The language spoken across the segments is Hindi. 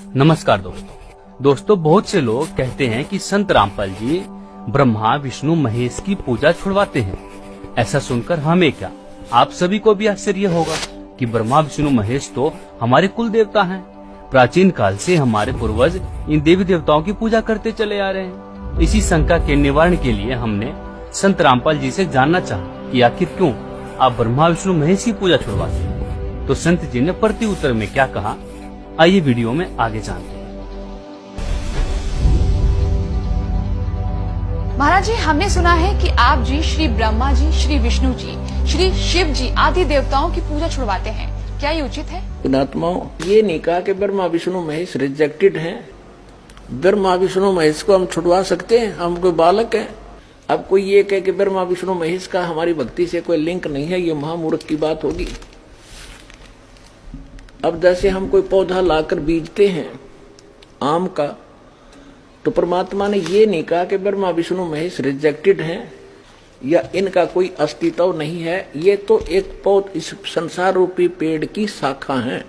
नमस्कार दोस्तों बहुत से लोग कहते हैं कि संत रामपाल जी ब्रह्मा विष्णु महेश की पूजा छुड़वाते हैं। ऐसा सुनकर हमें क्या, आप सभी को भी आश्चर्य होगा कि ब्रह्मा विष्णु महेश तो हमारे कुल देवता हैं। प्राचीन काल से हमारे पूर्वज इन देवी देवताओं की पूजा करते चले आ रहे हैं। इसी शंका के निवारण के लिए हमने संत रामपाल जी से जानना चाहा कि आखिर क्यों आप ब्रह्मा विष्णु महेश की पूजा छुड़वाते हैं। तो संत जी ने प्रति उत्तर में क्या कहा, आइए वीडियो में आगे जानते हैं। महाराज जी, हमने सुना है कि आप जी श्री ब्रह्मा जी, श्री विष्णु जी, श्री शिव जी आदि देवताओं की पूजा छुड़वाते हैं, क्या ये उचित है? पुणात्माओं, ये नहीं कहा कि ब्रह्मा विष्णु महेश रिजेक्टेड हैं। ब्रह्मा विष्णु महेश को हम छुड़वा सकते हैं, हम कोई बालक हैं। अब कोई ये कहे कि ब्रह्मा विष्णु महेश का हमारी भक्ति से कोई लिंक नहीं है, ये महामूर्ख की बात होगी। अब जैसे हम कोई पौधा लाकर बीजते हैं आम का, तो परमात्मा ने ये नहीं कहा कि ब्रह्मा विष्णु महेश रिजेक्टेड हैं या इनका कोई अस्तित्व नहीं है। ये तो एक पौध इस संसार रूपी पेड़ की शाखा है।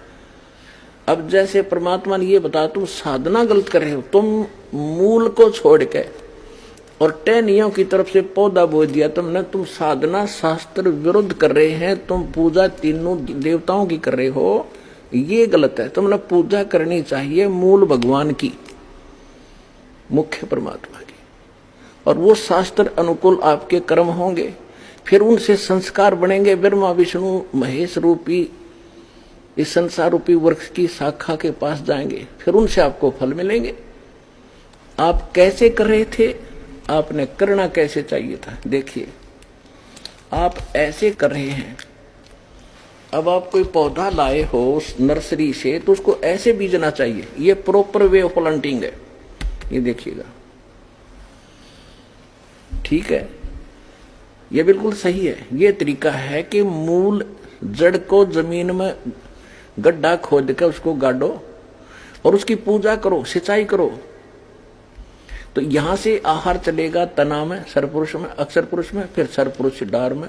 अब जैसे परमात्मा ने ये बताया तुम साधना गलत कर रहे हो, तुम मूल को छोड़ के और टहनियों की तरफ से पौधा बो दिया तुमने, तुम साधना शास्त्र विरुद्ध कर रहे हैं, तुम पूजा तीनों देवताओं की कर रहे हो, ये गलत है। तुमने पूजा करनी चाहिए मूल भगवान की, मुख्य परमात्मा की, और वो शास्त्र अनुकूल आपके कर्म होंगे, फिर उनसे संस्कार बनेंगे। ब्रह्मा विष्णु महेश रूपी इस संसार रूपी वृक्ष की शाखा के पास जाएंगे, फिर उनसे आपको फल मिलेंगे। आप कैसे कर रहे थे, आपने करना कैसे चाहिए था। देखिए आप ऐसे कर रहे हैं, अब आप कोई पौधा लाए हो उस नर्सरी से तो उसको ऐसे बीजना चाहिए। ये प्रॉपर वे ऑफ प्लांटिंग है, ये देखिएगा, ठीक है, ये बिल्कुल सही है। ये तरीका है कि मूल जड़ को जमीन में गड्ढा खोद कर उसको गाड़ो और उसकी पूजा करो, सिंचाई करो, तो यहां से आहार चलेगा तना में, सरपुरुष में, अक्षर पुरुष में, फिर सरपुरुष डार में,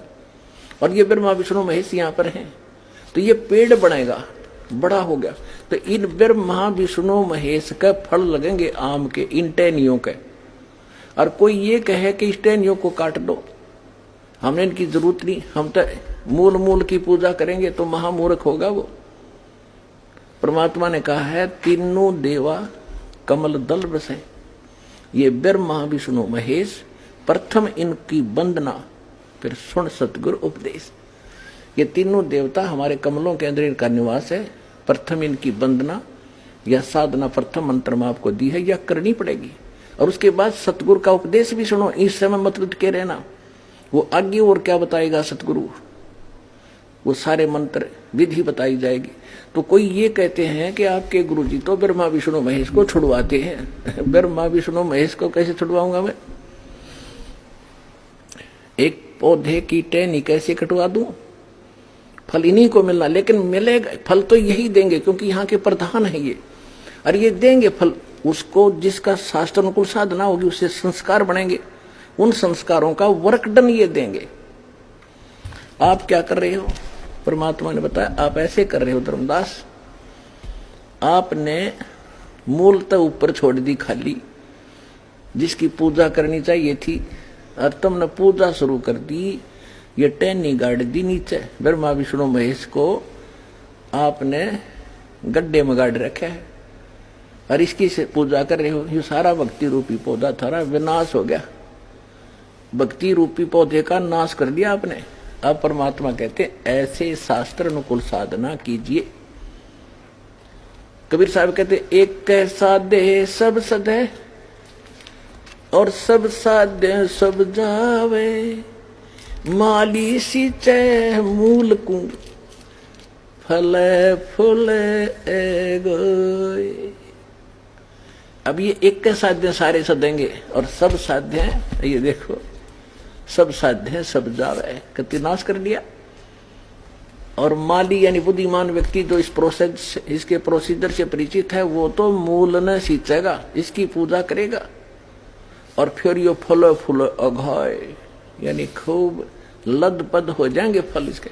और ये ब्रह्मा विष्णु महेश यहां पर हैं, तो ये पेड़ बनेगा, बड़ा हो गया, तो इन ब्रह्मा विष्णु महेश का फल लगेंगे आम के, इन टहनियों के। और कोई ये कहे कि इस टहनियों को काट दो, हमने इनकी जरूरत नहीं, हम तो मूल की पूजा करेंगे, तो महामूर्ख होगा वो। परमात्मा ने कहा है तीनों देवा कमल दल बसे, ये ब्रह्मा विष्णु महेश, प्रथम इनकी वंदना फिर सुन सतगुरु उपदेश। ये तीनों देवता हमारे कमलों के अंदर इनका निवास है। प्रथम इनकी वंदना या साधना प्रथम मंत्र में आपको दी है, या करनी पड़ेगी, और उसके बाद सतगुरु का उपदेश भी सुनो। इस समय मत लुट के रहना, वो आगे और क्या बताएगा सतगुरु, वो सारे मंत्र विधि बताई जाएगी। तो कोई ये कहते हैं कि आपके गुरुजी तो ब्रह्मा विष्णु महेश को छुड़वाते हैं। ब्रह्मा विष्णु महेश को कैसे छुड़वाऊंगा मैं? एक पौधे की टहनी कैसे कटवा दूं? फल इन्हीं को मिलना, लेकिन मिलेगा फल तो यही देंगे क्योंकि यहाँ के प्रधान है ये, और ये देंगे फल उसको जिसका शास्त्र अनुकूल साधना होगी, उससे संस्कार बनेंगे, उन संस्कारों का वर्क डन ये देंगे। आप क्या कर रहे हो? परमात्मा ने बताया आप ऐसे कर रहे हो धर्मदास, आपने मूलतः ऊपर छोड़ दी खाली, जिसकी पूजा करनी चाहिए थी, और तुमने पूजा शुरू कर दी, ये टहनी गाड़ दी नीचे। ब्रह्मा विष्णु महेश को आपने गड्ढे में गाड़ रखा है और इसकी से पूजा कर रहे हो। ये सारा भक्ति रूपी पौधा थारा विनाश हो गया, भक्ति रूपी पौधे का नाश कर दिया आपने। अब परमात्मा कहते ऐसे शास्त्र अनुकूल साधना कीजिए। कबीर साहब कहते एक कैसा दे सब सदे और सब साध्य सब जावे, माली सींचे मूल को फले फूले गोए। अब ये एक के साध्य सारे सदेंगे और सब साध्य हैं, ये देखो सब साध्य है सब जावे, कति नाश कर दिया। और माली यानी बुद्धिमान व्यक्ति जो इस प्रोसेस इसके प्रोसीजर से परिचित है, वो तो मूल न सींचेगा, इसकी पूजा करेगा, और फिर ये फल फूल अघाय यानी खूब लदपद हो जाएंगे फल इसके।